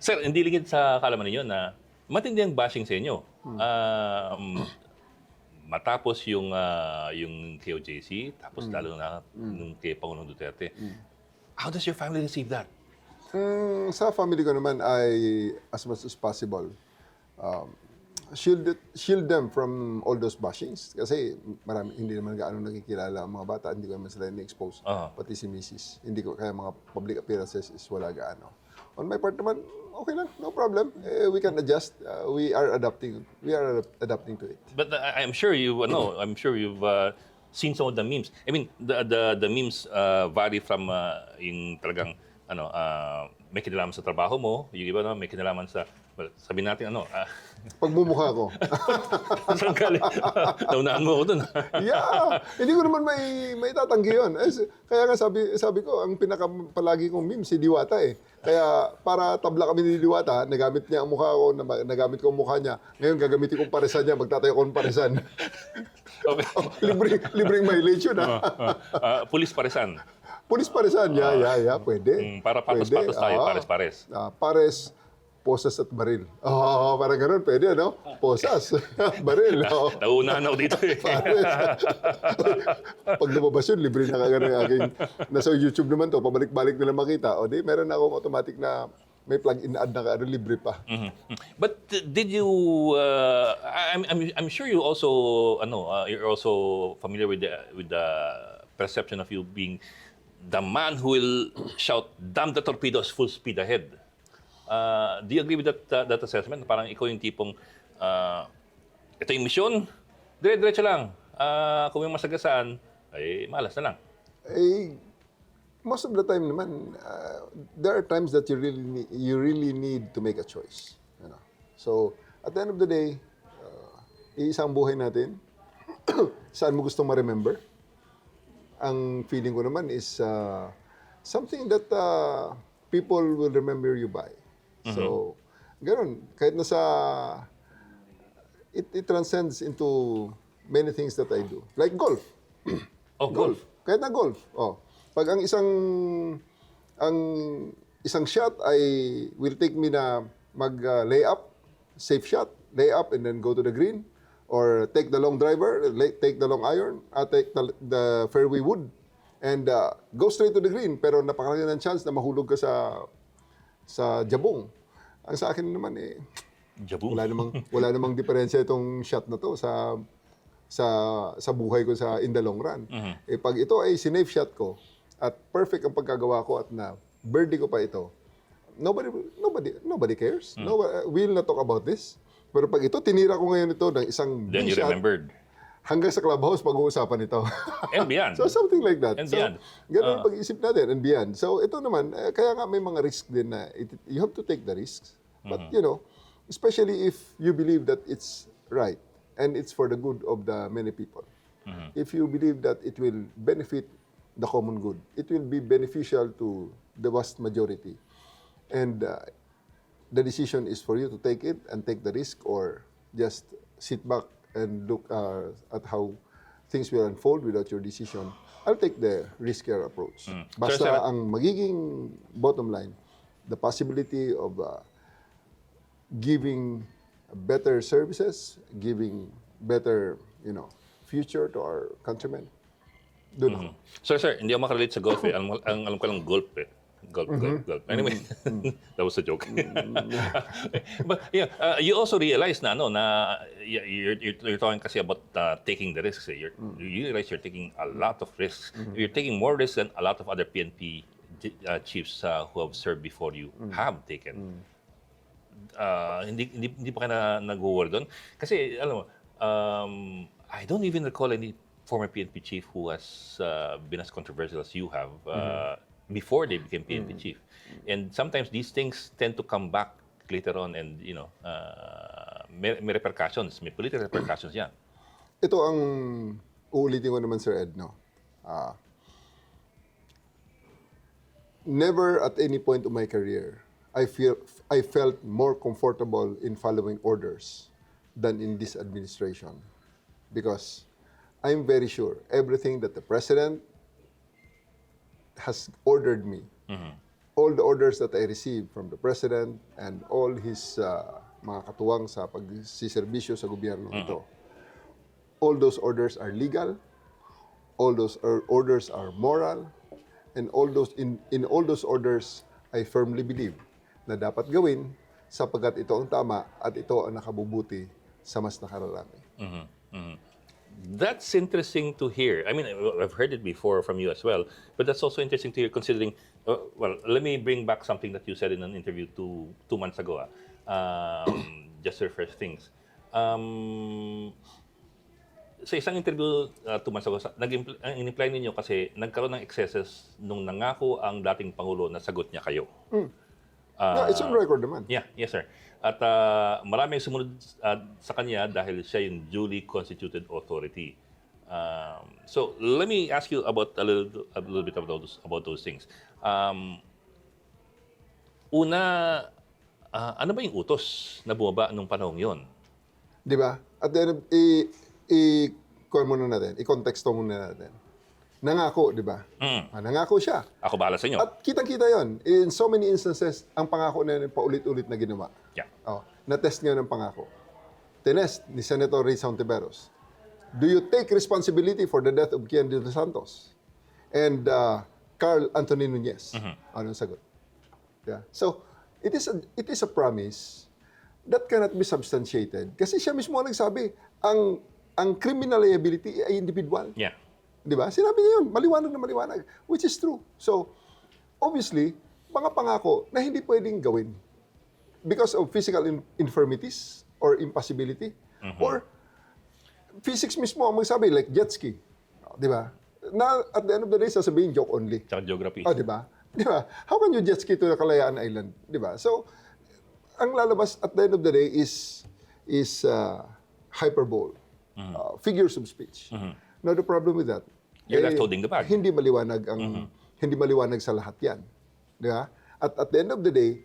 Sir, hindi lingid sa kalaman ninyo na matindi ang bashing sa inyo. Matapos yung KOJC, tapos lalo na nung kay Pangulong Duterte. How does your family receive that? Sa family ko naman ay, as much as possible, shield them from all those bashings. Kasi marami, hindi naman gaano nakikilala ang mga bata, hindi ko naman sila ni-expose. Pati si Mrs. Hindi ko, kaya mga public appearances is wala gaano. On my part naman, okay lang, no problem. We can adjust. We are adapting to it. But I'm sure you've seen some of the memes. I mean, the memes vary from yung talagang may kinalaman sa trabaho mo, yung iba may kinalaman sa, well, sabihin natin Pagmumukha ko. saan galing? Naunahan mo ako dun. Yeah! Hindi ko naman may tatanggi yun. Kaya nga sabi ko, ang pinakapalagi kong meme si Diwata eh. Kaya para tabla kami ni Diwata, nagamit niya ang mukha ko, nagamit ko ang mukha niya. Ngayon gagamitin kong paresan niya, magtatayo ko ng paresan. Okay. libreng mileage yun Pulis paresan. Pulis paresan, yeah, pwede. Para patas-patas tayo, pares-pares. Pares, posas at baril. Parang ganun, pwede, no? Posas, baril. Nauunahan ako dito eh. Pag lumabas yun, libre na kagano yung aking, nasa YouTube naman to, pabalik-balik nila makita. O di, meron na akong automatic na may plug-in ad na libre pa. But did you? I'm sure you also you're also familiar with the perception of you being the man who will shout, "Damn the torpedoes, full speed ahead." Do you agree with that assessment? Parang ikaw yung tipong ito yung misyon, dire-diretso lang. Kung yung masagasaan, ay malas na lang. Most of the time naman, there are times that you really need to make a choice. You know? So, at the end of the day, iisang buhay natin, saan mo gustong ma-remember? Ang feeling ko naman is something that people will remember you by. So, ganun. Kahit nasa, it transcends into many things that I do. Like golf. Golf. Kahit na golf. Pag ang isang shot ay will take me na mag-lay up, safe shot, lay up and then go to the green, or take the long driver, take the long iron, take the fairway wood, and go straight to the green. Pero napakalaki ng chance na mahulog ka sa jabong. Ang sa akin naman Jabong? wala namang diferensya itong shot na to sa buhay ko in the long run. Pag ito ay sinafe shot ko at perfect ang pagkagawa ko at na birdie ko pa ito, nobody cares. We will not talk about this. Pero pag ito, tinira ko ngayon ito ng isang Then you shot, remembered. hanggang sa clubhouse pag-uusapan ito. And beyond. So something like that. And beyond. Ganun yung pag-iisip natin and beyond. So ito naman, kaya nga may mga risk din na you have to take the risks. But especially if you believe that it's right and it's for the good of the many people. If you believe that it will benefit the common good, it will be beneficial to the vast majority. And the decision is for you to take it and take the risk, or just sit back and look at how things will unfold without your decision. I'll take the riskier approach. Basta ang magiging bottom line, the possibility of giving better services, giving better, future to our countrymen. Doon ako. Sir, hindi ako makarelate sa golf eh. Alam ko lang golf eh. Golf. Anyway, that was a joke. But yeah, you also realize na you're talking kasi about taking the risks. You realize you're taking a lot of risks. You're taking more risks than a lot of other PNP chiefs who have served before you have taken. Hindi pa kayo nag-worry doon? Kasi alam mo, I don't even recall any former PNP chief who has been as controversial as you have before they became PNP chief. And sometimes these things tend to come back later on and, may repercussions, may political repercussions yan. Ito ang uulitin ko naman, Sir Ed, never at any point of my career, I felt more comfortable in following orders than in this administration. Because I'm very sure everything that the President has ordered me all the orders that I received from the President and all his mga katuwang sa pagsiservisyo sa gobyerno ito, all those orders are legal, all those orders are moral, and all those in all those orders, I firmly believe na dapat gawin sapagkat ito ang tama at ito ang nakabubuti sa mas nakararami. That's interesting to hear. I mean, I've heard it before from you as well, but that's also interesting to hear considering, well, let me bring back something that you said in an interview two months ago. Just to refresh things. Sa isang interview 2 months ago, ang in-imply ninyo kasi nagkaroon ng excesses nung nangako ang dating Pangulo na sagot niya kayo. Yeah, it's on record naman. Yeah, yes sir. At maraming sumunod sa kanya dahil siya yung duly constituted authority. So let me ask you about a little bit about those things. Una, ano ba yung utos na bumaba nung panahong yon? Di ba? At then, kuwan muna natin, i-contexto muna natin. Nangako, di ba? Nangako siya. Ako bahala sa inyo. At kitang-kita yon. In so many instances, ang pangako na yun paulit-ulit na ginawa. Yeah. Na-test ngayon ang pangako. Tinest ni Senator Ray Santiveros. Do you take responsibility for the death of Kian de los Santos? And Carl Anthony Nunez? Anong sagot? Yeah. So, it is a promise that cannot be substantiated. Kasi siya mismo ang nagsabi, ang criminal liability ay individual. Yeah. Di ba? Sinabi niya yun, maliwanag na maliwanag, which is true. So, obviously, mga pangako na hindi pwedeng gawin because of physical infirmities or impossibility or physics mismo ang magsabi, like jet ski. Di ba? Na at the end of the day, sasabihin joke only. Tsaka geography. Di ba? Di ba? How can you jet ski to the Kalayaan Island? Di ba? So, ang lalabas at the end of the day is hyperbole, figures of speech. Now, the problem with that, you're left holding the bag. Hindi maliwanag sa lahat 'yan. Di ba? At the end of the day,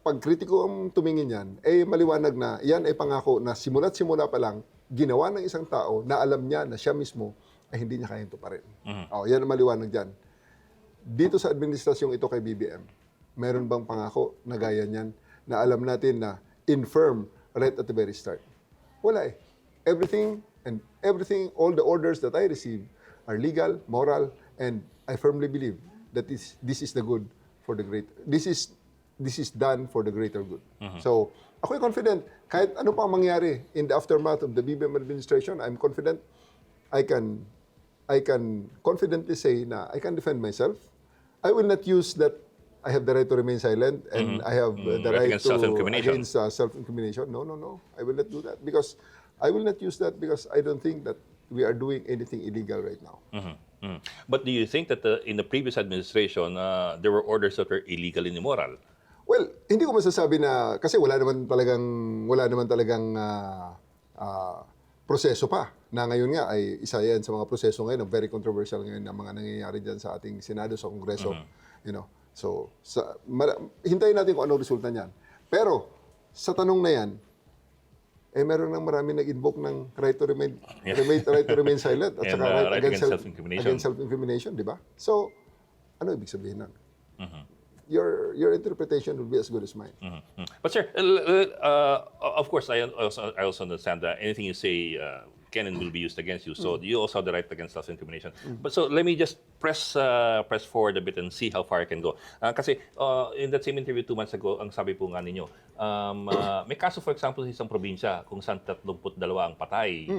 pag kritiko ang tumingin yan, maliwanag na yan ay pangako na simula pa lang ginawa ng isang tao na alam niya na siya mismo ay hindi niya kayang tuparin. Yan ang maliwanag diyan. Dito sa administrasyong ito kay BBM, meron bang pangako na gaya niyan na alam natin na infirm right at the very start? Wala eh. Everything, all the orders that I receive are legal, moral, and I firmly believe that this is the good for the great. This is done for the greater good. So, ako'y confident kahit ano pa mangyari in the aftermath of the BBM administration, I'm confident I can confidently say na I can defend myself. I will not use that I have the right to remain silent and I have the right against self-incrimination. No. I will not do that because I will not use that because I don't think that we are doing anything illegal right now. But do you think that in the previous administration, there were orders that were illegal and immoral? Well, hindi ko masasabi na kasi wala naman talagang proseso pa. Na ngayon nga ay isa yan sa mga proseso ngayon, very controversial ngayon na mga nangyayari diyan sa ating Senado, sa Kongreso, you know. So, hintayin natin kung anong resulta niyan. Pero sa tanong na yan, meron nang marami nag-invoke ng right to remain silent at saka right against self-incrimination, di ba? So, ano ibig sabihin nun? Your interpretation will be as good as mine. But sir, of course, I also understand that anything you say can and will be used against you. So you also have the right against self-incrimination. But so let me just press forward a bit and see how far I can go. Kasi in that same interview 2 months ago, ang sabi po nga ninyo, may kaso for example sa isang probinsya kung saan 32 ang patay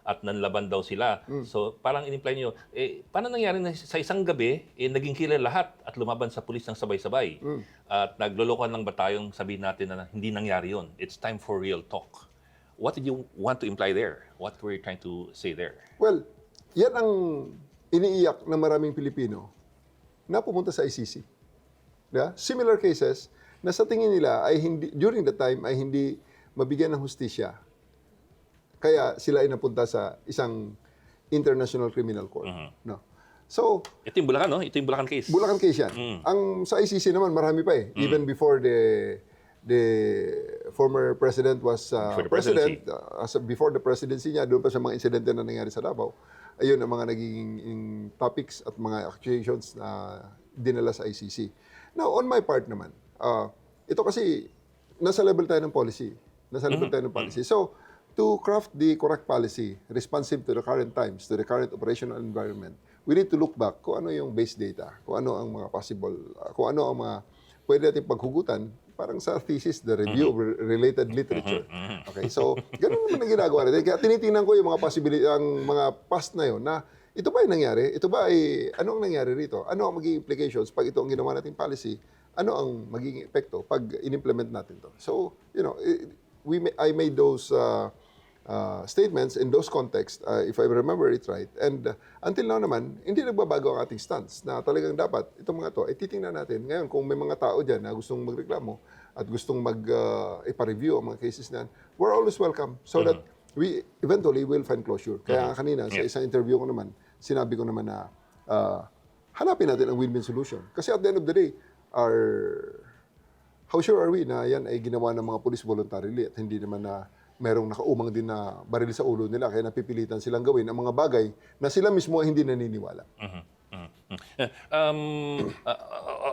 at nanlaban daw sila. So parang in-imply niyo, paano nangyari na sa isang gabi, naging kilala lahat at lumaban sa pulis ng sabay-sabay. At naglolokohan lang ba tayong sabihin natin na hindi nangyari yon? It's time for real talk. What did you want to imply there? What were you trying to say there? Well, yan ang iniiyak ng maraming Pilipino na pumunta sa ICC. Yeah? Similar cases na sa tingin nila ay hindi, during the time ay hindi mabigyan ng hustisya. Kaya sila ay napunta sa isang International Criminal Court. No? So, ito yung Bulacan, no? Ito yung Bulacan case. Bulacan case yan. Ang sa ICC naman marami pa eh. Even before the former president was president, before the presidency niya, doon pa sa mga insidente na nangyari sa Davao, ayun ang mga naging topics at mga accusations dinala sa ICC. Now, on my part naman, ito kasi nasa level tayo ng policy. So, to craft the correct policy responsive to the current times, to the current operational environment, we need to look back kung ano yung base data, kung ano ang mga possible, kung ano ang mga pwede natin paghugutan, parang sa thesis, the review of related literature. Okay, so ganun naman ang ginagawa natin. Kaya tinitingnan ko yung mga possibility, ang mga past na yun, na ito ba ay nangyari? Ito ba ay, ano ang nangyari rito? Ano ang magiging implications pag ito ang ginawa nating policy? Ano ang magiging epekto pag in-implement natin to? So, I made those statements in those contexts, if I remember it right. And until now naman, hindi nagbabago ang ating stance na talagang dapat itong mga to ay titingnan natin. Ngayon, kung may mga tao dyan na gustong magreklamo at gustong ipa-review ang mga cases na, we're always welcome so that we eventually will find closure. Kaya kanina, sa isang interview ko naman, sinabi ko naman na hanapin natin ang win-win solution. Kasi at the end of the day, how sure are we na yan ay ginawa ng mga police voluntarily at hindi naman na merong nakaumang din na baril sa ulo nila kaya napipilitan silang gawin ang mga bagay na sila mismo ay hindi naniniwala.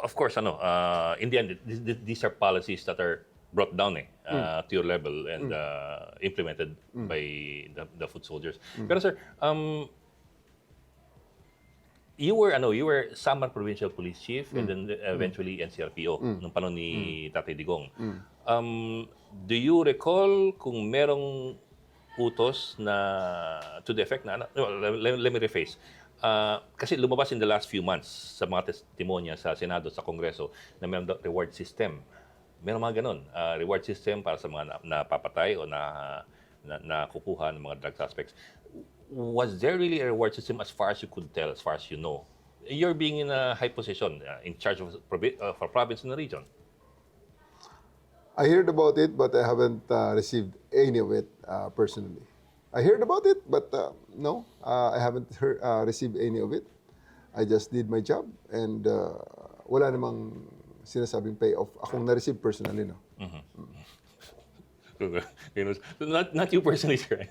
Of course, in the end, these are policies that are brought down to your level and implemented by the foot soldiers. Pero sir, you were Samar Provincial Police Chief and then eventually NCRPO nung panahon ni Tatay Digong. Do you recall kung merong utos na to the effect na let me rephrase. Kasi lumabas in the last few months sa mga testimonya sa Senado, sa Kongreso na mayroong reward system. Meron mga ganun, reward system para sa mga napapatay o nakukuha ng mga drug suspects. Was there really a reward system as far as you could tell, as far as you know? You're being in a high position, in charge of a province in the region. I heard about it, but I haven't received any of it personally. I heard about it, but no, I haven't received any of it. I just did my job, and wala namang sinasabing payoff akong na-receive personally, no? Not you personally, sir.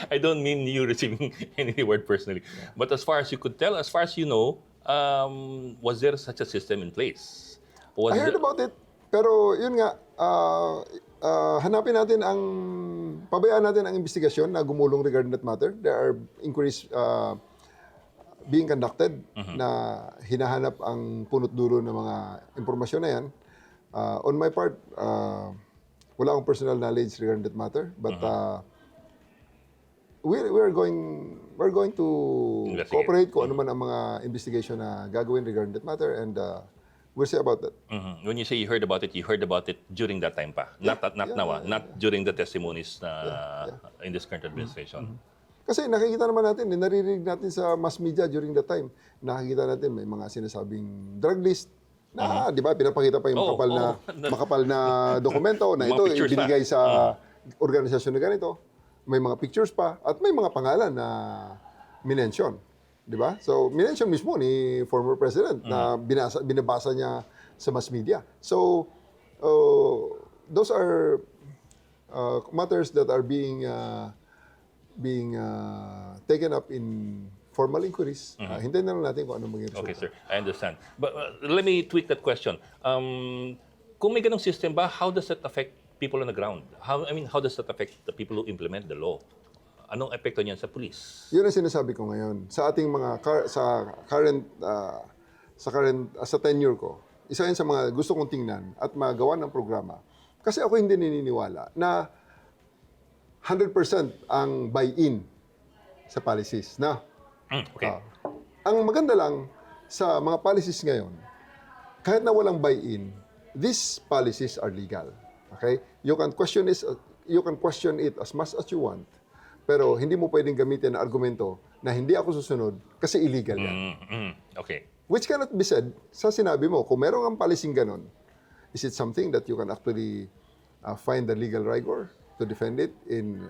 I don't mean you receiving any reward personally. But as far as you could tell, as far as you know, was there such a system in place? I heard about it, pero yun nga, hanapin natin pabayaan natin ang investigasyon na gumulong regarding that matter. There are inquiries being conducted na hinahanap ang punot dulo ng mga impormasyon na yan. On my part, wala akong personal knowledge regarding that matter, but we're going to cooperate kung ano man ang mga investigation na gagawin regarding that matter, and we'll see about that. When you say you heard about it during that time pa, not now, not during the testimonies in this current administration. Kasi nakikita naman natin, naririnig natin sa mass media during that time, nakikita natin may mga sinasabing drug list na, di ba, pinapakita pa yung makapal na dokumento na ito ibinigay sa organisasyon na ganito. May mga pictures pa at may mga pangalan na minention. Di ba? So, minention mismo ni former president na binabasa niya sa mass media. So, those are matters that are being taken up in formal inquiries. Hintayin na lang natin kung ano maging resulta. Okay, sir. I understand. But let me tweak that question. Kung may ganong system ba, how does that affect people on the ground? How does that affect the people who implement the law? Anong epekto niyan sa police? Yun ang sinasabi ko ngayon. Sa ating mga sa tenure ko, isa yun sa mga gusto kong tingnan at magawa ng programa. Kasi ako hindi naniniwala na 100% ang buy-in sa policies. Na, okay. Ang maganda lang sa mga policies ngayon, kahit na walang buy-in, these policies are legal. Okay? You can question it as much as you want, pero hindi mo pwedeng gamitin na argumento na hindi ako susunod kasi illegal yan. Okay. Which cannot be said sa sinabi mo. Kung merong ang policing ganon, is it something that you can actually find the legal rigor to defend it in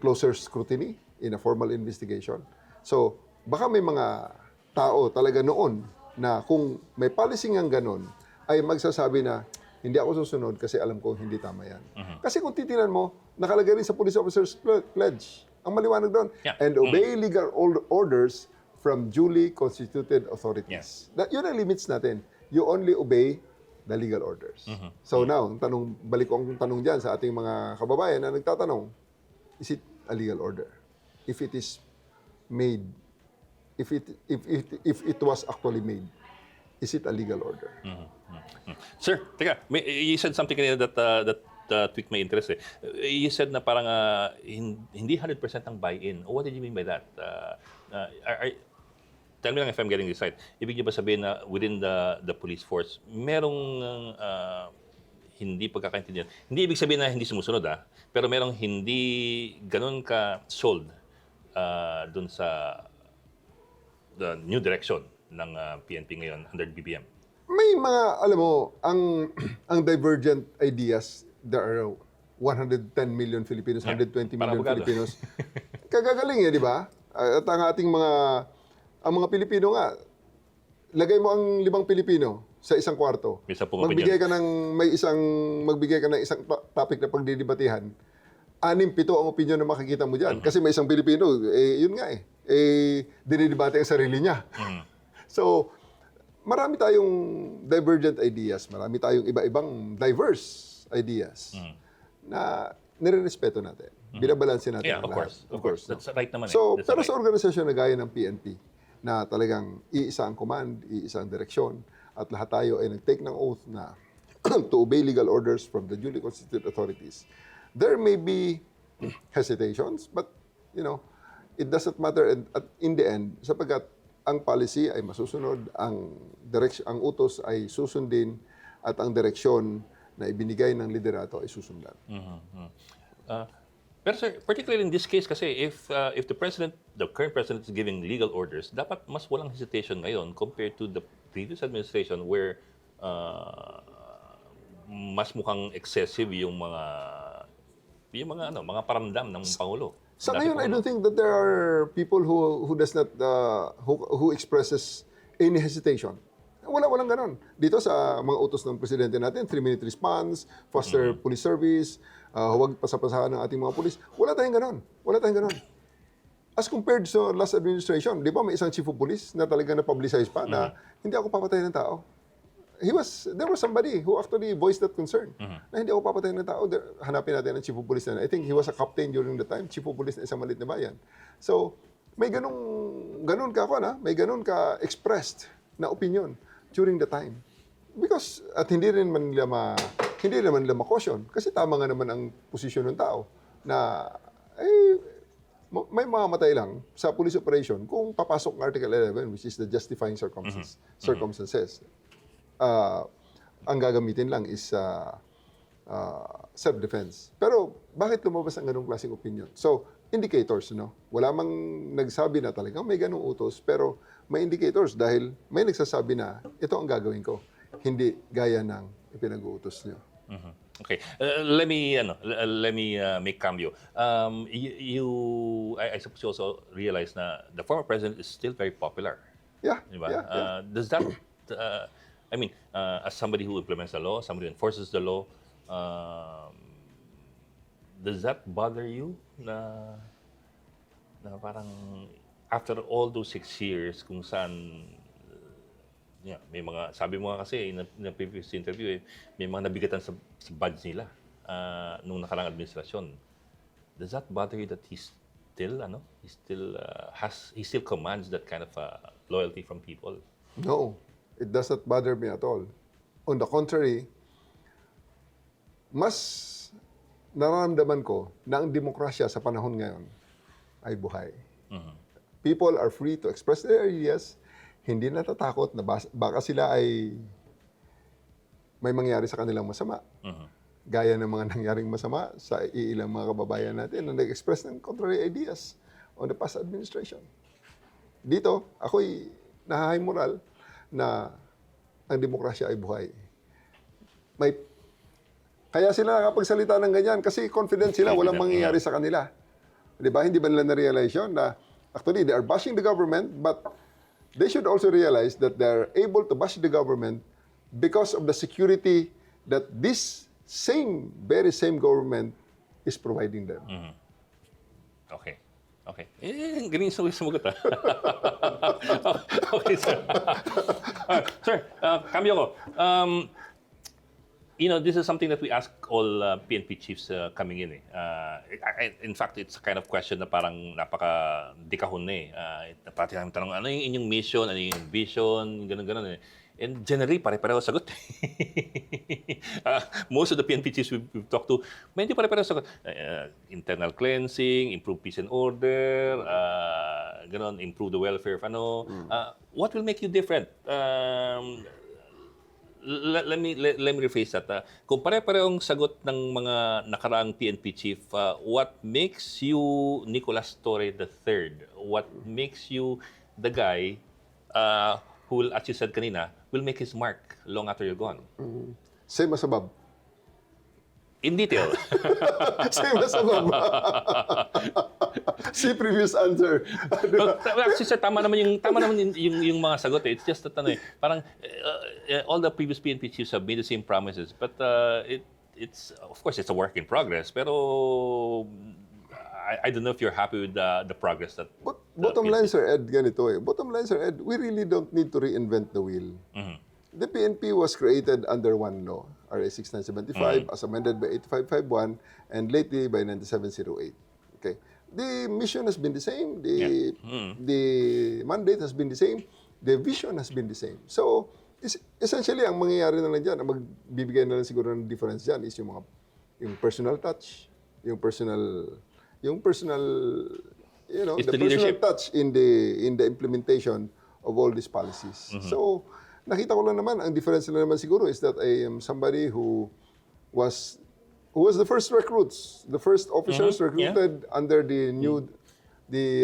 closer scrutiny, in a formal investigation? So, baka may mga tao talaga noon na kung may policing ang ganon, ay magsasabi na, hindi ako susunod kasi alam ko hindi tama yan. Kasi kung titinan mo, nakalagay rin sa police officer's pledge. Ang maliwanag doon. Yeah. And obey legal orders from duly constituted authorities. Yun ang limits natin. You only obey the legal orders. So now, balik ko ang tanong dyan sa ating mga kababayan na nagtatanong, is it a legal order? If it is made, if it was actually made, is it a legal order? Sir, teka, you said something kanina that tweaked my interest. You said na parang hindi 100% ang buy-in. What did you mean by that? Tell me lang if I'm getting this right. Ibig niyo ba sabihin na within the police force, merong hindi pagkakaintindihan? Hindi ibig sabihin na hindi sumusunod, pero merong hindi ganun ka-sold dun sa the new direction ng PNP ngayon under BBM. May mga, alam mo, ang divergent ideas, there are 110 million Filipinos, 120 million Filipinos. Kagagaling di ba? At ang ating mga Pilipino nga, lagay mo ang 5 Pilipino sa isang kwarto. Magbigay ka ng isang topic na pagdidibatihan. 6-7 ang opinion na makikita mo diyan. Kasi may isang Pilipino, yun nga dinidebate ang sarili niya. So, marami tayong divergent ideas, marami tayong iba-ibang diverse ideas na nirerespeto natin. Binabalansin natin ang lahat. Of course. That's right naman. So, pero sa organisasyon na gaya ng PNP, na talagang iisa ang command, iisa ang direksyon, at lahat tayo ay nag-take ng oath na to obey legal orders from the duly constituted authorities, there may be hesitations, but, it doesn't matter in the end, sapagkat ang policy ay masusunod, ang utos ay susundin, at ang direksyon na ibinigay ng liderato ay susundan. Pero sir, particularly in this case kasi if the current president is giving legal orders, dapat mas walang hesitation ngayon compared to the previous administration where mas mukhang excessive yung mga paramdam ng Pangulo. Sa ngayon, I don't think that there are people who does not who expresses any hesitation. Walang ganon. Dito sa mga utos ng presidente natin, 3-minute response, faster police service, huwag pasapasahan ng ating mga pulis. Wala tayong ganon. As compared sa last administration, di ba may isang chief of police na talagang na-publicize pa na hindi ako papatayin ng tao. There was somebody who actually voiced that concern na hindi ako papatayin ng tao. Hanapin natin ang chief of police na. I think he was a captain during the time, chief of police na isang maliit na bayan. So, may ganun ka expressed na opinion during the time. Because, at hindi rin man nila ma-caution. Kasi tama nga naman ang posisyon ng tao na, may mamamatay lang sa police operation kung papasok ng Article 11, which is the justifying circumstances. Ang gagamitin lang is self-defense. Pero, bakit lumabas ang ganung klaseng opinion? So, indicators, Wala mang nagsabi na talagang may ganung utos, pero may indicators dahil may nagsasabi na ito ang gagawin ko, hindi gaya ng ipinag-uutos niyo. Okay. Let me make cambio. I suppose you also realize na the former president is still very popular. Yeah. Diba? Yeah. Does that as somebody who implements the law, somebody who enforces the law, does that bother you na parang after all those 6 years kung saan may mga, sabi mo nga kasi in a previous interview, may mga nabigatan sa badge nila nung nakarang administrasyon. Does that bother you that he still commands that kind of loyalty from people? No, it does not bother me at all. On the contrary, mas nararamdaman ko na ang demokrasya sa panahon ngayon ay buhay. People are free to express their ideas, hindi natatakot na baka sila ay may mangyari sa kanilang masama. Gaya ng mga nangyaring masama sa ilang mga kababayan natin na nag-express ng contrary ideas on the past administration. Dito, ako'y nahahay moral na ang demokrasya ay buhay. Kaya sila nakapagsalita ng ganyan kasi confident sila, walang mangyayari sa kanila. Di ba? Hindi ba nila na-realize yun na actually they are bashing the government, but they should also realize that they're able to bash the government because of the security that this very same government is providing them. Okay. Okay. Galing sumagot ah. Okay, sir. Sir, cambio ko. This is something that we ask all PNP chiefs coming in. In fact, it's a kind of question na parang napaka-dikahon na Pati namin tanong, ano yung inyong mission, ano yung vision, ganun-ganun And generally, pare-pareho sagot. Most of the PNP chiefs we've talked to, medyo pare-pareho sagot. Internal cleansing, improve peace and order, ganun, improve the welfare of what will make you different? Let me rephrase that. Kung pare-parehong sagot ng mga nakaraang PNP chief, what makes you Nicolas Torre III? What makes you the guy who will, as you said kanina, will make his mark long after you're gone? Same as above. In detail. Same as above. See previous answer. Actually, sir, tama naman yung mga sagot. It's just that parang all the previous PNP chiefs have made the same promises, but it's of course it's a work in progress. Pero I don't know if you're happy with the progress that. But bottom line, Sir Ed, ganito Bottom line, Sir Ed, we really don't need to reinvent the wheel. The PNP was created under one law, RA 6975, as amended by 8551, and lately by 9708. Okay. The mission has been the same. The mandate has been the same. The vision has been the same. So, essentially, ang mangyayari na lang dyan, ang magbibigay na lang siguro ng difference dyan is yung personal touch, yung personal, the personal touch in the implementation of all these policies. So, nakita ko lang naman, ang difference na naman siguro is that I am somebody who was the first recruits, the first officers recruited under the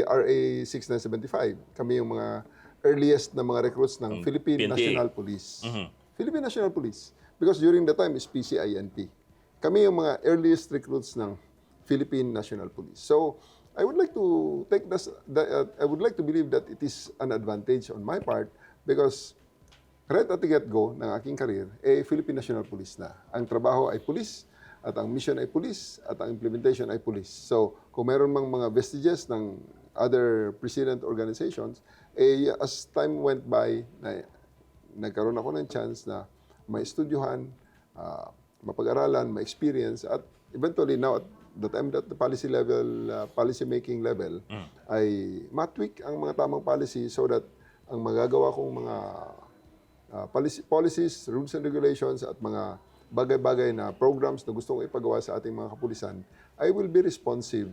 RA 6975. Kami yung mga earliest na mga recruits ng Philippine PNPA. National Police. Philippine National Police. Because during the time is PCINP. Kami yung mga earliest recruits ng Philippine National Police. So, I would like to I would like to believe that it is an advantage on my part because right at the get-go ng aking career, Philippine National Police na. Ang trabaho ay police, at ang mission ay police, at ang implementation ay police. So, kung meron mang mga vestiges ng other precedent organizations, as time went by, nagkaroon ako ng chance na ma-estudyuhan, mapag-aralan, ma-experience, at eventually now at the time that the policy level, policy-making level, ay matweak ang mga tamang policy so that ang magagawa kong mga policies, rules and regulations at mga bagay-bagay na programs na gusto kong ipagawa sa ating mga kapulisan, I will be responsive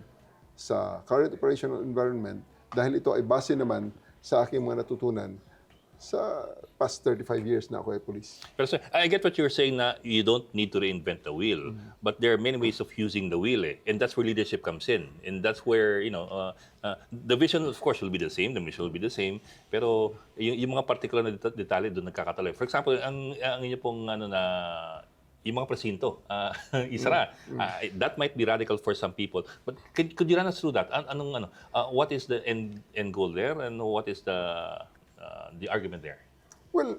sa current operational environment dahil ito ay base naman sa aking mga natutunan sa past 35 years na ako ay police. Pero sir, I get what you're saying na you don't need to reinvent the wheel, but there are many ways of using the wheel and that's where leadership comes in. And that's where, the vision of course will be the same, the mission will be the same, pero yung mga particular na detalye doon nagkakatalo. For example, ang inyo pong yung mga presinto, isara. That might be radical for some people. But could you run us through that? What is the end goal there and what is the argument there? Well,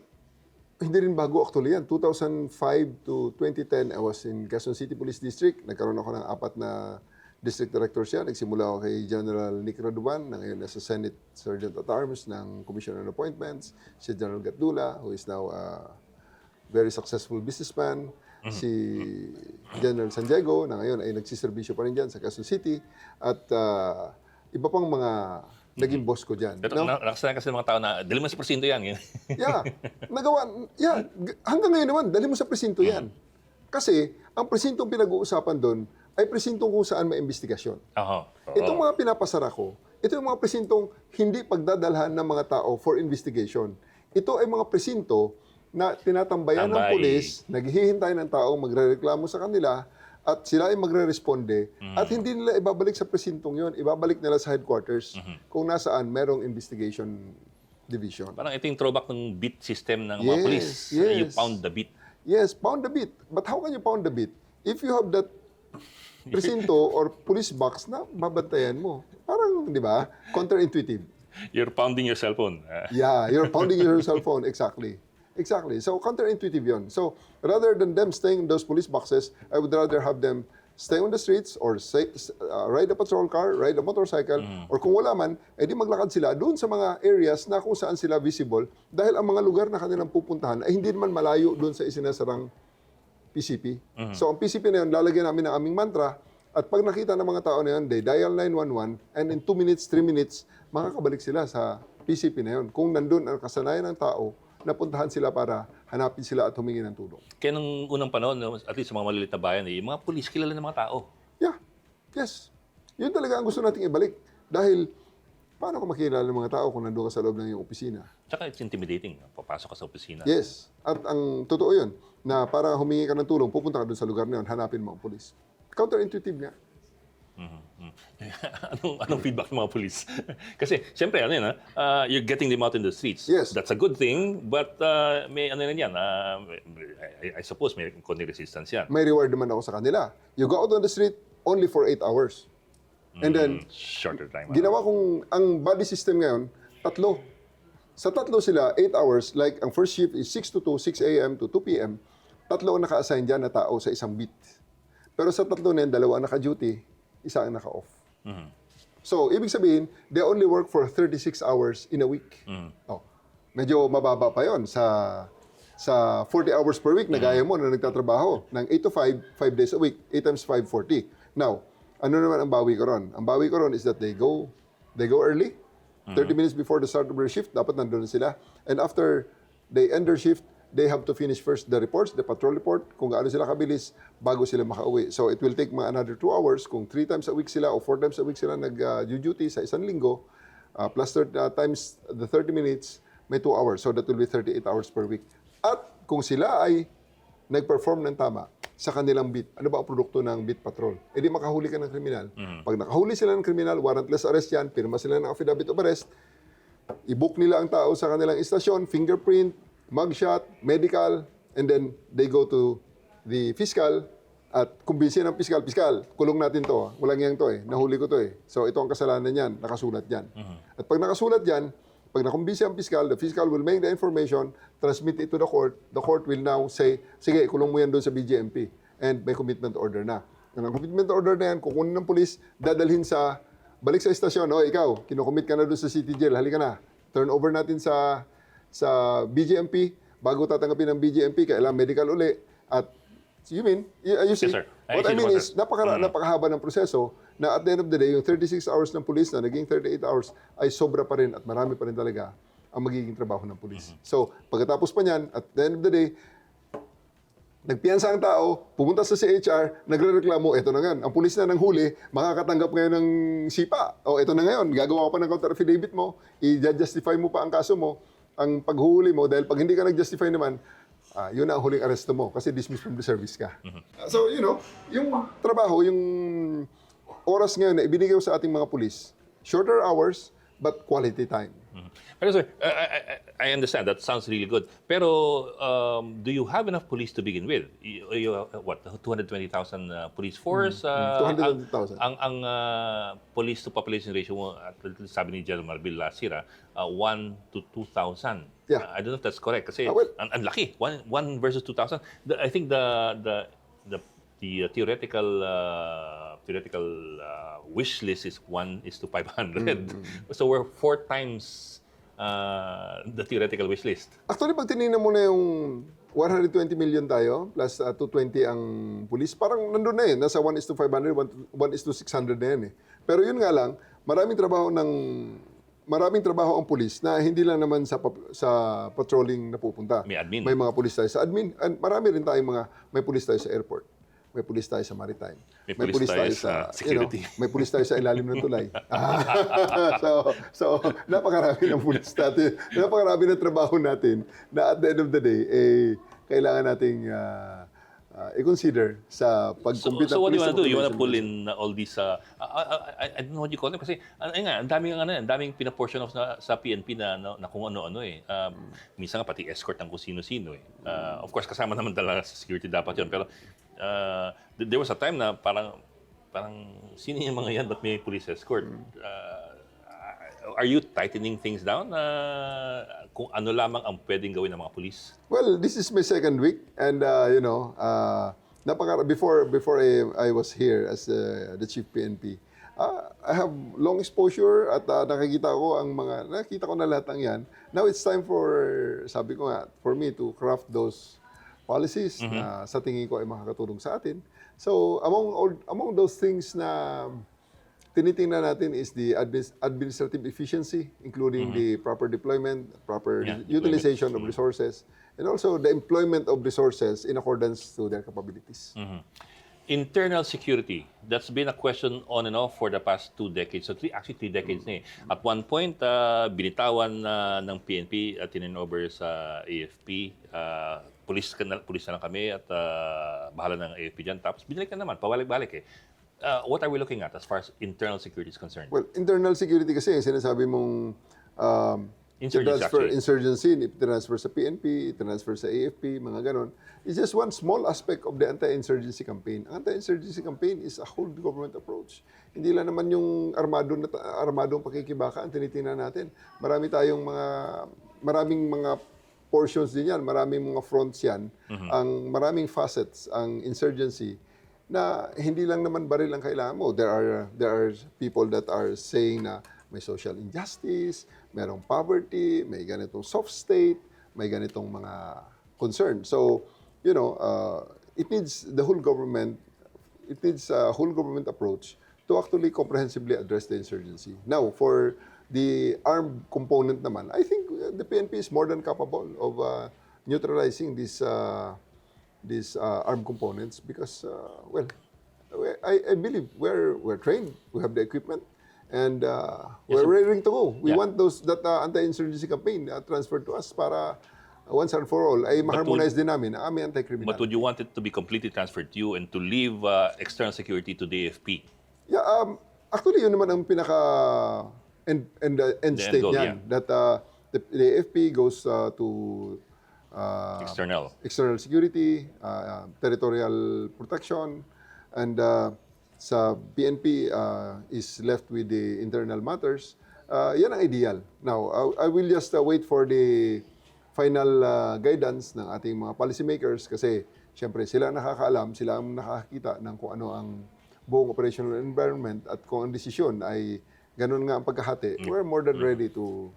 hindi rin bago actually yan. 2005 to 2010, I was in Quezon City Police District. Nagkaroon ako ng 4 na district directors yan. Nagsimula ako kay General Nicolas Torre III, na ngayon nasa Senate Sergeant at Arms ng Commission on Appointments. Si General Gatdula, who is now a very successful businessman. Si General San Diego, na ngayon ay nagsiservisyo pa rin dyan sa Quezon City. At iba pang mga naging boss ko dyan. Pero nakasanayan kasi ng mga tao na, dali mo sa presinto yan. Hanggang ngayon naman, dali mo sa presinto yan. Kasi, ang presintong pinag-uusapan doon, ay presintong kung saan may investigasyon. Itong mga pinapasara ko, ito yung mga presintong hindi pagdadalhan ng mga tao for investigation. Ito ay mga presinto na tinatambayan ng pulis, naghihintay ng tao magrereklamo sa kanila, at sila ay magre-responde at hindi nila ibabalik sa presintong yon, ibabalik nila sa headquarters kung nasaan merong investigation division. Parang ito yung throwback ng beat system ng mga police. You pound the beat. Yes, pound the beat. But how can you pound the beat? If you have that presinto or police box na babantayan mo. Parang, di ba, counterintuitive. You're pounding your cellphone. Yeah, you're pounding your cell phone. Exactly. So, counterintuitive yun. So, rather than them staying in those police boxes, I would rather have them stay on the streets or ride a patrol car, ride a motorcycle, or kung wala man, edi maglakad sila doon sa mga areas na kung saan sila visible dahil ang mga lugar na kanilang pupuntahan ay hindi naman malayo doon sa isinasarang PCP. So ang PCP na yun, lalagyan namin ng aming mantra at pag nakita ng mga tao na yun, they dial 911 and in 2 minutes, 3 minutes, makakabalik sila sa PCP na yun. Kung nandun ang kasanayan ng tao, napuntahan sila para hanapin sila at humingi ng tulong. Kaya nung unang panahon, no, at least sa mga maliliit na bayan, yung mga pulis kilala ng mga tao. Yeah. Yes. Yun talaga ang gusto nating ibalik. Dahil, paano ko makilala ng mga tao kung nandun ka sa loob ng iyong opisina? Tsaka it's intimidating. Papasok ka sa opisina. Yes. At ang totoo yun, na para humingi ka ng tulong, pupunta ka doon sa lugar na yun, hanapin mo ang pulis. Counterintuitive nga. Anong feedback ng mga pulis? Kasi, siyempre, ano yun, you're getting them out in the streets. Yes. That's a good thing, but may ano rin yan, I suppose may konting resistance yan. May reward naman ako sa kanila. You go out on the street only for 8 hours. And then, Shorter time. ginawa kong, ang body system ngayon, 3. Sa 3 sila, 8 hours, like ang first shift is 6 to 2, 6 a.m. to 2 p.m., 3 ang naka-assign dyan na tao sa isang beat. Pero sa 3 na yan, 2 ang naka-duty, 1 ang naka-off. So, ibig sabihin, they only work for 36 hours in a week. Oh, medyo mababa pa yon sa 40 hours per week na gaya mo na nagtatrabaho ng 8 to 5, 5 days a week, 8 times 5, 40. Now, ano naman ang bawi ko ron? Ang bawi ko ron is that they go early, 30 minutes before the start of their shift, dapat nandun na sila. And after they end their shift, they have to finish first the reports, the patrol report, kung gaano sila kabilis bago sila makauwi. So it will take another 2 hours kung 3 times a week sila o 4 times a week sila nag-duty sa isang linggo, plus times the 30 minutes, may 2 hours. So that will be 38 hours per week. At kung sila ay nag-perform ng tama sa kanilang beat, ano ba ang produkto ng beat patrol? E di makahuli ka ng kriminal. Pag nakahuli sila ng kriminal, warrantless arrest yan, pirma sila ng affidavit of arrest, i-book nila ang tao sa kanilang istasyon, fingerprint, mugshot, medical, and then they go to the fiscal at kumbinsin ng fiscal, kulong natin to. Walang yang to nahuli ko to So ito ang kasalanan niyan, nakasulat diyan. At pag nakasulat diyan, pag nakumbinsin ang fiscal, the fiscal will make the information, transmit it to the court will now say, sige, kulong mo yan doon sa BJMP. And may commitment order na. Ang commitment order na yan, kukunin ng pulis, dadalhin balik sa istasyon, ikaw, kinukommit ka na doon sa city jail, halika na. Turn over natin sa BJMP, bago tatanggapin ng BJMP, kailangan medical uli. At, you see, Yes, sir. what I mean is, napakahaba ng proseso na at the end of the day, yung 36 hours ng pulis na naging 38 hours ay sobra pa rin at marami pa rin talaga ang magiging trabaho ng pulis. So, pagkatapos pa niyan, at the end of the day, nagpiyansa ang tao, pumunta sa CHR, nagrereklamo, eto na nga, ang pulis na nang huli, makakatanggap ngayon ng sipa. O eto na ngayon, gagawa ka pa ng counter affidavit mo, i-justify mo pa ang kaso mo, ang paghuli mo, dahil pag hindi ka nag-justify naman, yun na ang huling aresto mo kasi dismissed from the service ka. So, yung trabaho, yung oras ngayon na ibinigay sa ating mga pulis, shorter hours, but quality time. Pero sir, I understand. That sounds really good. Pero do you have enough police to begin with? You what, 220,000 police force? 220,000. Ang police to population ratio mo, sabi ni General Marbil last year, 1 to 2,000. Yeah. I don't know if that's correct. Kasi Well, ang laki. 1 versus 2,000. I think the theoretical wish list is 1 is to 500. So we're 4 times the theoretical wish list. Actually, pag tinignan mo na yung 120 million tayo, plus 220 ang pulis, parang nandun na nasa 1 is to 500, 1 is to 600 na yan Pero yun nga lang, maraming trabaho ang pulis na hindi lang naman sa patrolling na pupunta. May admin. May mga pulis tayo sa admin, and marami rin tayong may pulis tayo sa airport. May pulis tayo sa maritime. May pulis tayo sa security. May pulis tayo sa ilalim ng tulay. So napakarami ng pulis natin. Napakarami ng trabaho natin na at the end of the day, kailangan nating i-consider sa pag-compete So what do you want to do? You want to pull in all these, I don't know what you call them, kasi ang daming pinaportion of sa PNP na kung ano-ano minsan nga pati escort ng kung sino-sino Of course, kasama naman talaga sa security dapat yun. Pero there was a time na parang sino yung mga yan, ba't may police escort? Are you tightening things down? Kung ano lamang ang pwedeng gawin ng mga pulis? Well, this is my second week and before I was here as the Chief PNP, I have long exposure at nakita ko na lahat ng yan. Now it's time for, sabi ko nga, for me to craft those policies na sa tingin ko ay makakatulong sa atin. So among those things na tinitingnan natin is the administrative efficiency, including the proper deployment, proper utilization of resources, and also the employment of resources in accordance to their capabilities. Internal security, that's been a question on and off for the past 2 decades. So actually 3 decades na eh. At one point, binitawan ng PNP at over sa AFP. Pulis na lang kami at bahala ng AFP dyan. Tapos binalik na naman, pabalik-balik eh. What are we looking at as far as internal security is concerned? Well, internal security kasi, sinasabi mong insurgency, transfer sa PNP, transfer sa AFP, mga ganon. It's just one small aspect of the anti-insurgency campaign. Ang anti-insurgency campaign is a whole government approach. Hindi lang naman yung armadong pakikibaka ang tinitingnan natin. Maraming mga portions din yan, maraming mga fronts yan, maraming facets ang insurgency na hindi lang naman baril ang kailangan mo. There are people that are saying na may social injustice, merong poverty, may ganitong soft state, may ganitong mga concern. So, it needs a whole government approach to actually comprehensively address the insurgency. Now, for the armed component naman, I think the PNP is more than capable of neutralizing these armed components because, I believe we're trained, we have the equipment, and we're raring to go. We want that anti-insurgency campaign transferred to us para once and for all ay ma-harmonize din namin ang aming anti-criminal. But would you want it to be completely transferred to you and to leave external security to the AFP? Yeah, actually yun naman ang pinaka end state niyan. That the AFP goes to external security, territorial protection, and sa PNP is left with the internal matters. Yan ang ideal. Now, I will just wait for the final guidance ng ating mga policymakers kasi siyempre sila ang nakakaalam, sila ang nakakita ng kung ano ang buong operational environment at kung ang desisyon ay ganun nga ang pagkahati. We're more than ready to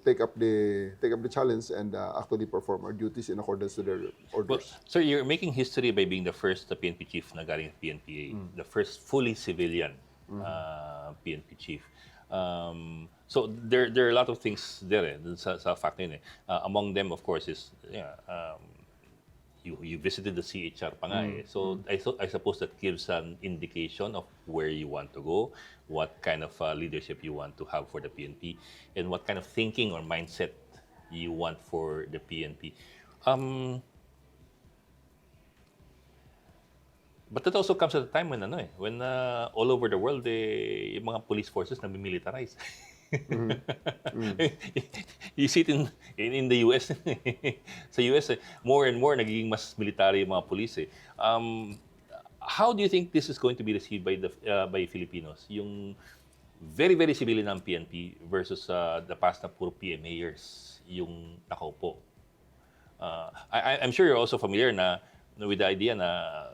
take up the challenge and actually perform our duties in accordance to their orders. Well, sir, you're making history by being the first PNP chief na galing sa PNPA, the first fully civilian PNP chief. So there are a lot of things there sa fact yun eh. Among them, of course, is you visited the CHR pa nga eh. So I suppose that gives an indication of where you want to go, what kind of leadership you want to have for the PNP, and what kind of thinking or mindset you want for the PNP. But that also comes at a time when all over the world yung mga police forces na militarize. You see it in the US. Sa US, more and more nagiging mas military yung mga police eh. How do you think this is going to be received by Filipinos? Yung very, very civilian ng PNP versus the past na puro PMAers yung nakaupo. I'm sure you're also familiar with the idea na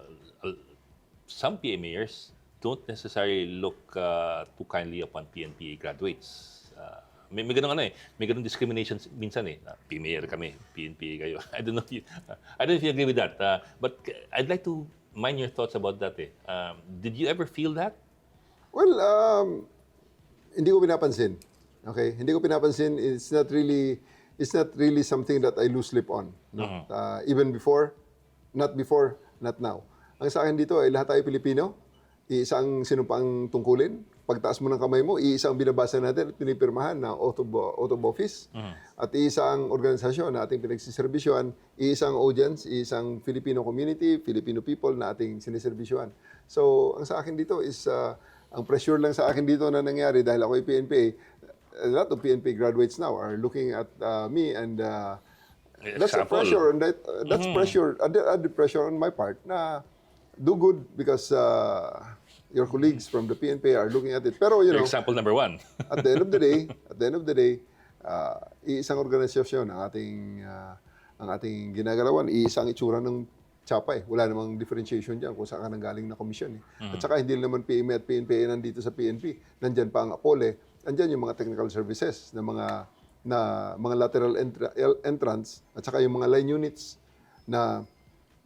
some PMAers don't necessarily look too kindly upon PNPA graduates. May ganun may ganun discrimination minsan eh. PMAer kami, PNPA kayo. I don't know if you agree with that. But I'd like to mind your thoughts about that eh. Did you ever feel that? Well, hindi ko pinapansin. Okay? Hindi ko pinapansin. It's not really something that I lose sleep on. No? Even before, not now. Ang sa akin dito ay lahat tayo Pilipino. Iisang sinumpang tungkulin. Pagtaas mo ng kamay mo, iisang binabasa natin at pinipirmahan na oath of office. At iisang organisasyon na ating pinagsiservisyohan, iisang audience, iisang Filipino community, Filipino people na ating siniservisyohan. So, ang sa akin dito is, ang pressure lang sa akin dito na nangyari dahil ako ay PNPA, a lot of PNP graduates now are looking at me and that's a pressure. And that's pressure, added pressure on my part na do good because your colleagues from the PNP are looking at it. Pero example number one. at the end of the day, iisang organisasyon ang ating ginagalawan, iisang itsura ng tsapa eh. Wala namang differentiation dyan kung saan ka nanggaling na komisyon eh. At saka hindi naman PMA at PNPA nandito sa PNP. Nandyan pa ang APOLE. Nandyan yung mga technical services na mga lateral entrance at saka yung mga line units na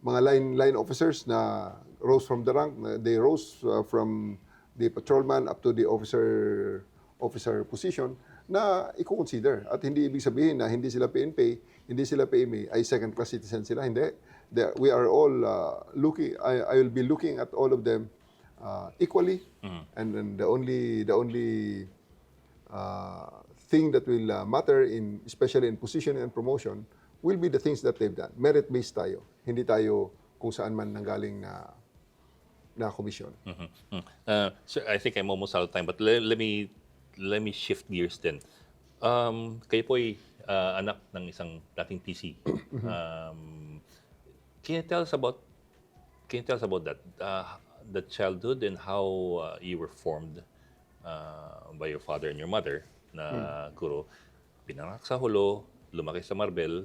mga line officers na rose from the rank. They rose from the patrolman up to the officer position na i-consider. At hindi ibig sabihin na hindi sila PNP, hindi sila PMA, ay second-class citizen sila. Hindi. We are all looking, I will be looking at all of them equally. And then the only thing that will matter, especially in position and promotion, will be the things that they've done. Merit-based tayo. Hindi tayo kung saan man nanggaling na komisyon. Sir, I think I'm almost out of time, but let me shift gears then. Kayo po ay anak ng isang dating PC. Can you tell us about that, the childhood and how you were formed by your father and your mother na guro, pinanganak sa Hulo, lumaki sa Marbel,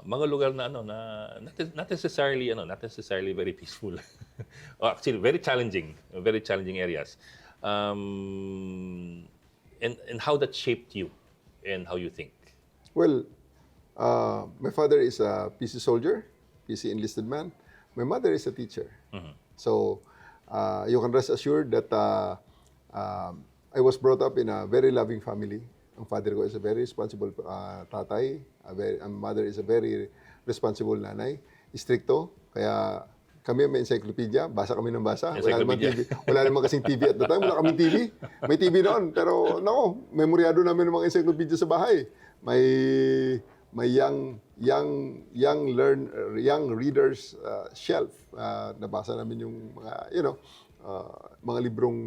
mga lugar na not necessarily very peaceful. Actually very challenging areas. And how that shaped you and how you think. Well, my father is a PC soldier, PC enlisted man. My mother is a teacher. So you can rest assured that I was brought up in a very loving family. Ang father ko is a very responsible tatay. Ang mother is a very responsible nanay. Stricto. Kaya kami may encyclopedia. Basa kami ng basa. Wala naman kasing TV at the time. Wala kaming TV. May TV noon. Pero nako, memoryado namin ng mga encyclopedia sa bahay. May young readers shelf. Nabasa namin yung mga, mga librong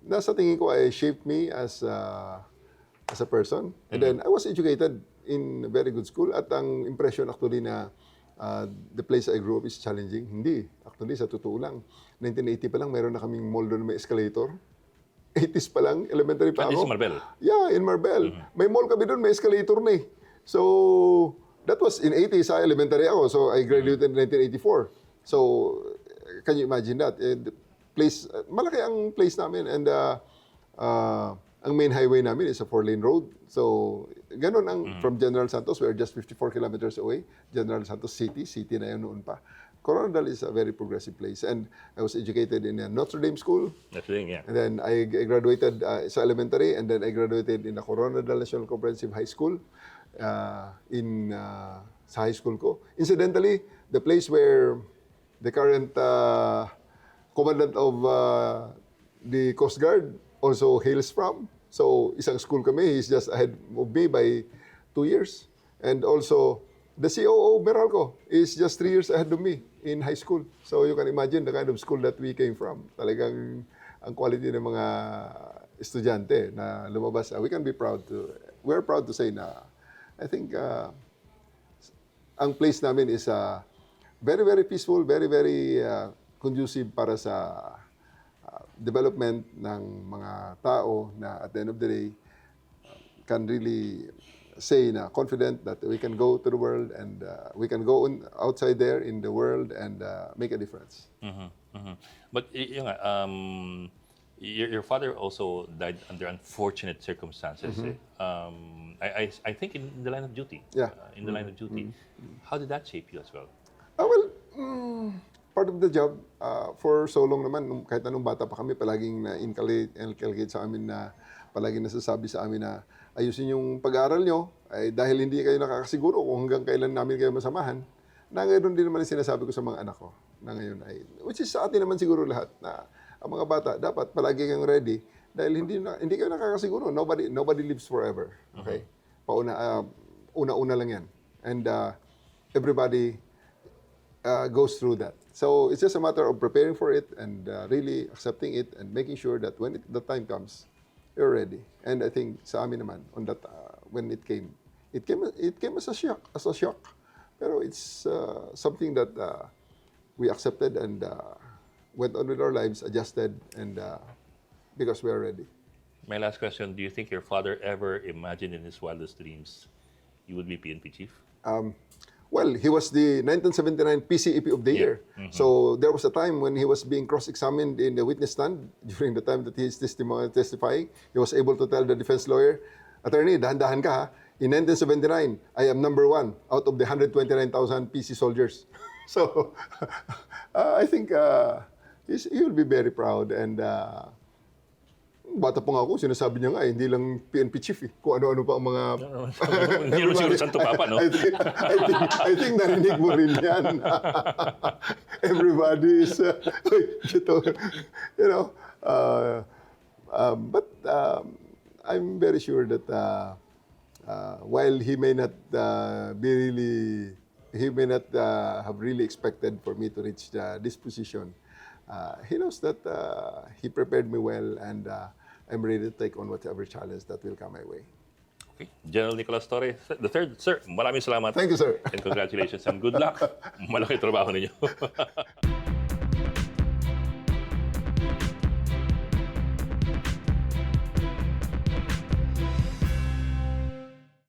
nasa tingin ko ay shaped me as a person. And then I was educated in a very good school. At ang impression actually na the place I grew up is challenging. Hindi. Actually, sa totoo lang, 1980 pa lang, mayroon na kaming mall doon na may escalator. 80s pa lang, elementary pa ako. In Marbel? Yeah, in Marbel. May mall kami doon, may escalator na eh. So, that was in 80s, elementary ako. So, I graduated in 1984. So, can you imagine that? The place, malaki ang place namin. And ang main highway namin is a 4-lane road. So, ganun ang from General Santos, we are just 54 kilometers away. General Santos City na yun noon pa. Coronadal is a very progressive place. And I was educated in a Notre Dame school. Notre Dame, yeah. And then I graduated sa elementary, and then I graduated in the Coronadal National Comprehensive High School sa high school ko. Incidentally, the place where the current commandant of the Coast Guard also hails from. So, isang school kami, he's just ahead of me by 2 years. And also, the COO Meralco is just 3 years ahead of me in high school. So, you can imagine the kind of school that we came from. Talagang ang quality ng mga estudyante na lumabas. We're proud to say na, I think, ang place namin is very, very peaceful, very, very conducive para sa development ng mga tao na at the end of the day can really say na confident that we can go to the world and we can go outside there in the world and make a difference. But your father also died under unfortunate circumstances. I think in the line of duty. Yeah. In the line of duty. How did that shape you as well? Part of the job, for so long naman, kahit anong bata pa kami, palaging na-inculcate sa amin na, palaging nasasabi sa amin na, ayusin yung pag-aaral nyo, ay dahil hindi kayo nakakasiguro kung hanggang kailan namin kayo masamahan, na ngayon din naman yung sinasabi ko sa mga anak ko, na ngayon ay, which is sa atin naman siguro lahat, na ang mga bata, dapat palagi kang ready, dahil hindi kayo nakakasiguro, nobody lives forever, okay? Una-una lang yan. And everybody goes through that. So it's just a matter of preparing for it and really accepting it and making sure that when the time comes, you're ready. And I think sa amin naman on that when it came as a shock. Pero it's something that we accepted and went on with our lives, adjusted, and because we are ready. My last question: do you think your father ever imagined in his wildest dreams you would be PNP chief? Well, he was the 1979 PCEP of the year. So there was a time when he was being cross-examined in the witness stand during the time that he is testifying. He was able to tell the defense lawyer, "Attorney, dahan-dahan ka ha. In 1979, I am number 1 out of the 129,000 PC soldiers." So I think he will be very proud, and bata pa nga ako, sinasabi niya nga, hindi lang PNP Chief eh. Kung ano-ano pa ang mga... Hindi naman siguro Santo Papa, no? I think narinig mo rin yan. Everybody is, you know, but I'm very sure that while he may not have really expected for me to reach this position, he knows that he prepared me well, and I'm ready to take on whatever challenge that will come my way. Okay. General Nicolas Torre III, sir, maraming salamat. Thank you, sir. And congratulations and good luck. Malaki trabaho ninyo.